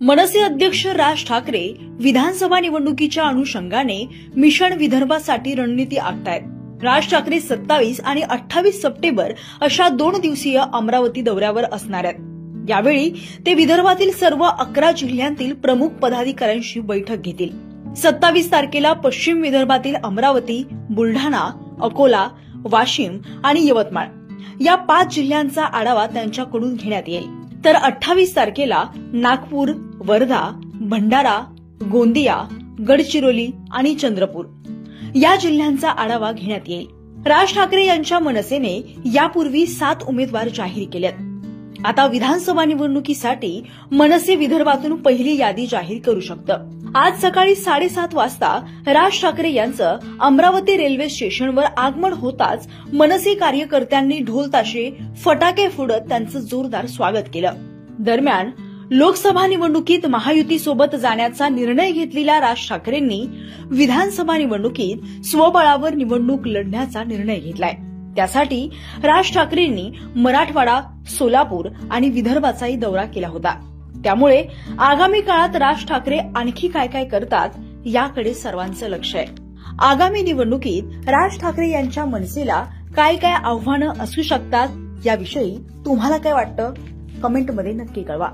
मनसे अध्यक्ष राज ठाकरे विधानसभा निवडणुकीच्या अनुषंगाने मिशन विदर्भासाठी रणनीती आखतायत। राज ठाकरे 27 आणि 28 सप्टेंबर अशा 2 दिवसीय अमरावती दौऱ्यावर असणार आहेत। यावेळी ते विदर्भातील सर्व 11 जिल्ह्यांतील प्रमुख पदाधिकाऱ्यांशी बैठक घेतील। 27 तारखेला पश्चिम विदर्भातील अमरावती, बुलढाणा, अकोला, वाशिम आणि यवतमाळ या 5 जिल्ह्यांचा आढावा त्यांच्याकडून घेण्यात येईल। तर 28 तारखेला नागपूर, वर्धा, भंडारा, गोंदिया, गडचिरोली आणि चंद्रपूर या जिल्ह्यांचा आढावा घेण्यात येईल। राज ठाकरे यांच्या मनसेने यापूर्वी 7 उमेदवार जाहीर केलेत। आता विधानसभा निवडणुकीसाठी मनसे विदर्भातून पहिली यादी जाहीर करू शकतं। आज सकाळी 7:30 वाजता राज ठाकरे यांचं अमरावती रेल्वे स्टेशनवर आगमन होताच मनसे कार्यकर्त्यांनी ढोल ताशे फटाके फोडत त्यांचं जोरदार स्वागत केलं। दरम्यान लोकसभा निवडणुकीत महायुतीसोबत जाण्याचा निर्णय घेतलेल्या राज ठाकरेंनी विधानसभा निवडणुकीत स्वबळावर निवडणूक लढण्याचा निर्णय घेतलाय। त्यासाठी राज ठाकरेंनी मराठवाडा, सोलापूर आणि विदर्भाचाही दौरा केला होता। त्यामुळे आगामी काळात राज ठाकरे आणखी काय काय करतात याकडे सर्वांचं लक्ष आहे। आगामी निवडणुकीत राज ठाकरे यांच्या मनसेला काय काय आव्हानं असू शकतात याविषयी तुम्हाला काय वाटतं कमेंटमध्ये नक्की कळवा।